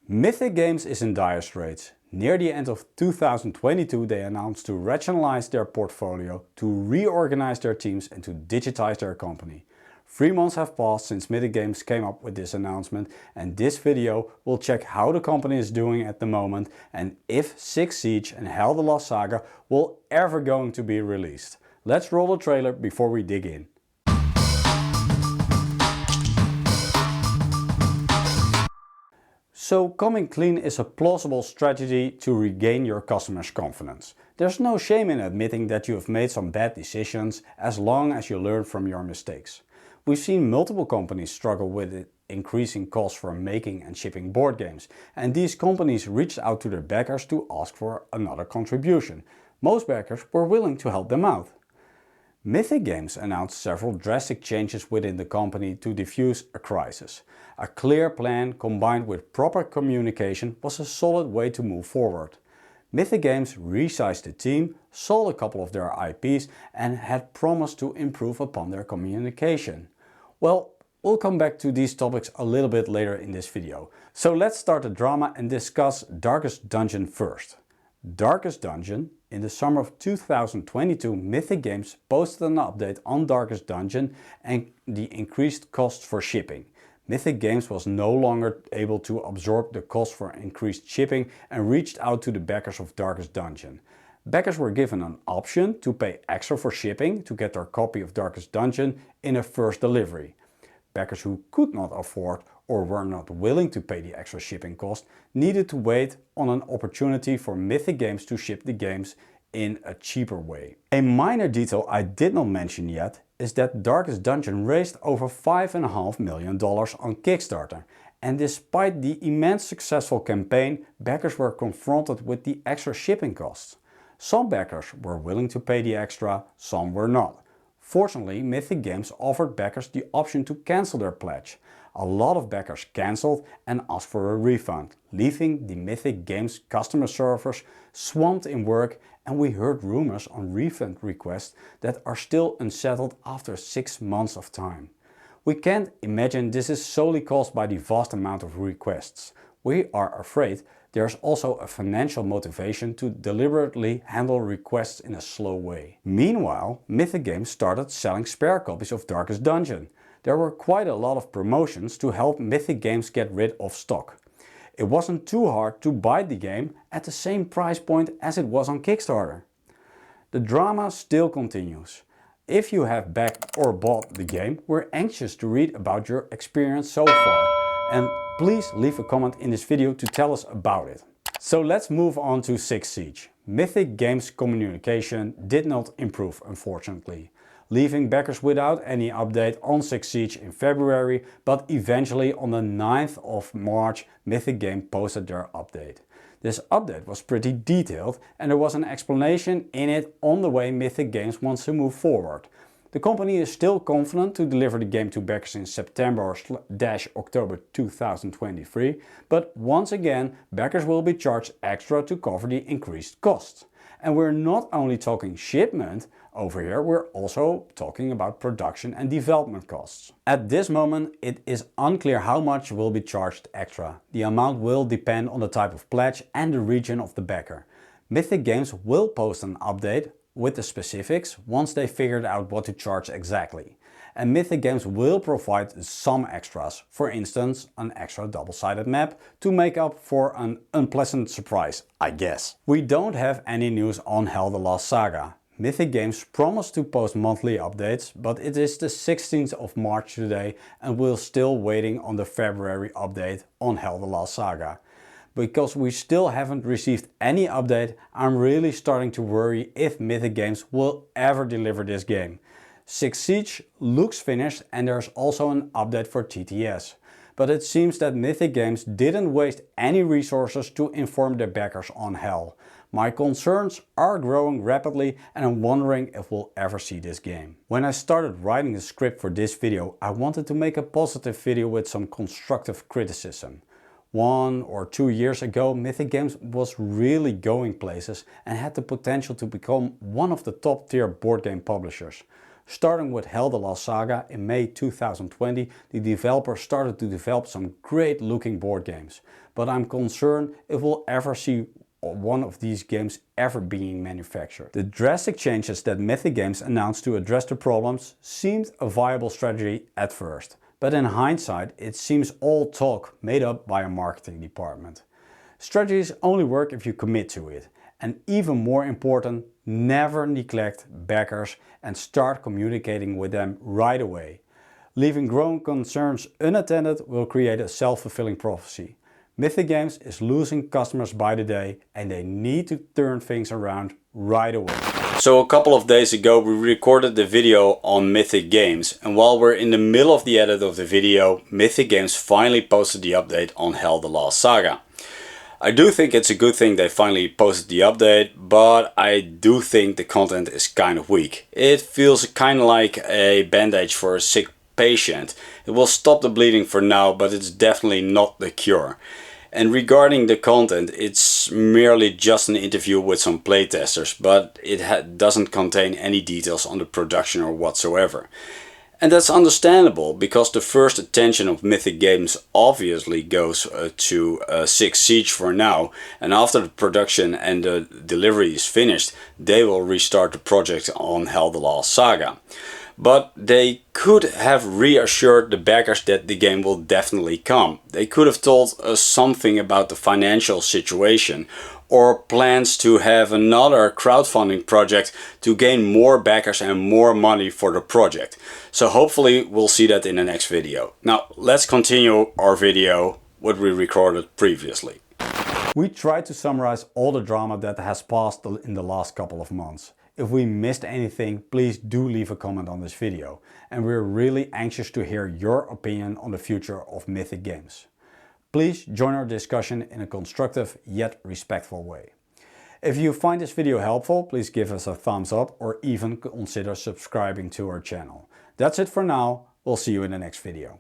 Mythic Games is in dire straits. Near the end of 2022 they announced to rationalize their portfolio, to reorganize their teams and to digitize their company. 3 months have passed since Mythic Games came up with this announcement, and this video will check how the company is doing at the moment and if Siege and HEL the Lost Saga will ever going to be released. Let's roll the trailer before we dig in. So coming clean is a plausible strategy to regain your customers' confidence. There's no shame in admitting that you have made some bad decisions as long as you learn from your mistakes. We've seen multiple companies struggle with increasing costs for making and shipping board games, and these companies reached out to their backers to ask for another contribution. Most backers were willing to help them out. Mythic Games announced several drastic changes within the company to defuse a crisis. A clear plan combined with proper communication was a solid way to move forward. Mythic Games resized the team, sold a couple of their IPs and had promised to improve upon their communication. Well, we'll come back to these topics a little bit later in this video. So let's start the drama and discuss Darkest Dungeon first. Darkest Dungeon. In the summer of 2022, Mythic Games posted an update on Darkest Dungeon and the increased costs for shipping. Mythic Games was no longer able to absorb the cost for increased shipping and reached out to the backers of Darkest Dungeon. Backers were given an option to pay extra for shipping to get their copy of Darkest Dungeon in a first delivery. Backers who could not afford or were not willing to pay the extra shipping cost needed to wait on an opportunity for Mythic Games to ship the games in a cheaper way. A minor detail I did not mention yet is that Darkest Dungeon raised over $5.5 million on Kickstarter, and despite the immense successful campaign, backers were confronted with the extra shipping costs. Some backers were willing to pay the extra, some were not. Fortunately, Mythic Games offered backers the option to cancel their pledge. A lot of backers cancelled and asked for a refund, leaving the Mythic Games customer servers swamped in work, and we heard rumors on refund requests that are still unsettled after 6 months of time. We can't imagine this is solely caused by the vast amount of requests. We are afraid there's also a financial motivation to deliberately handle requests in a slow way. Meanwhile, Mythic Games started selling spare copies of Darkest Dungeon. There were quite a lot of promotions to help Mythic Games get rid of stock. It wasn't too hard to buy the game at the same price point as it was on Kickstarter. The drama still continues. If you have backed or bought the game, we're anxious to read about your experience so far. And please leave a comment in this video to tell us about it. So let's move on to Siege. Mythic Games communication did not improve, unfortunately, leaving backers without any update on Siege in February, but eventually on the 9th of March Mythic Games posted their update. This update was pretty detailed and there was an explanation in it on the way Mythic Games wants to move forward. The company is still confident to deliver the game to backers in September/October 2023, but once again backers will be charged extra to cover the increased costs. And we're not only talking shipment over here, we're also talking about production and development costs. At this moment it is unclear how much will be charged extra. The amount will depend on the type of pledge and the region of the backer. Mythic Games will post an update with the specifics once they figured out what to charge exactly. And Mythic Games will provide some extras, for instance an extra double-sided map to make up for an unpleasant surprise, I guess. We don't have any news on HEL the Lost Saga. Mythic Games promised to post monthly updates, but it is the 16th of March today and we're still waiting on the February update on HEL the Lost Saga. Because we still haven't received any update, I'm really starting to worry if Mythic Games will ever deliver this game. Siege looks finished and there's also an update for TTS. But it seems that Mythic Games didn't waste any resources to inform their backers on HEL. My concerns are growing rapidly and I'm wondering if we'll ever see this game. When I started writing the script for this video, I wanted to make a positive video with some constructive criticism. 1 or 2 years ago, Mythic Games was really going places and had the potential to become one of the top tier board game publishers. Starting with HEL the Lost Saga in May 2020, the developer started to develop some great looking board games. But I'm concerned if we'll ever see one of these games ever being manufactured. The drastic changes that Mythic Games announced to address the problems seemed a viable strategy at first. But in hindsight, it seems all talk made up by a marketing department. Strategies only work if you commit to it. And even more important, never neglect backers and start communicating with them right away. Leaving growing concerns unattended will create a self-fulfilling prophecy. Mythic Games is losing customers by the day and they need to turn things around right away. So a couple of days ago we recorded the video on Mythic Games, and while we're in the middle of the edit of the video, Mythic Games finally posted the update on HEL the Lost Saga. I do think it's a good thing they finally posted the update, but I do think the content is kind of weak. It feels kind of like a bandage for a sick patient. It will stop the bleeding for now, but it's definitely not the cure. And regarding the content, it's merely just an interview with some playtesters, but it doesn't contain any details on the production or whatsoever. And that's understandable, because the first attention of Mythic Games obviously goes to 6 Siege for now, and after the production and the delivery is finished, they will restart the project on HEL the Lost Saga. But they could have reassured the backers that the game will definitely come. They could have told us something about the financial situation, or plans to have another crowdfunding project to gain more backers and more money for the project. So hopefully we'll see that in the next video. Now let's continue our video, what we recorded previously. We tried to summarize all the drama that has passed in the last couple of months. If we missed anything, please do leave a comment on this video. And we're really anxious to hear your opinion on the future of Mythic Games. Please join our discussion in a constructive yet respectful way. If you find this video helpful, please give us a thumbs up or even consider subscribing to our channel. That's it for now. We'll see you in the next video.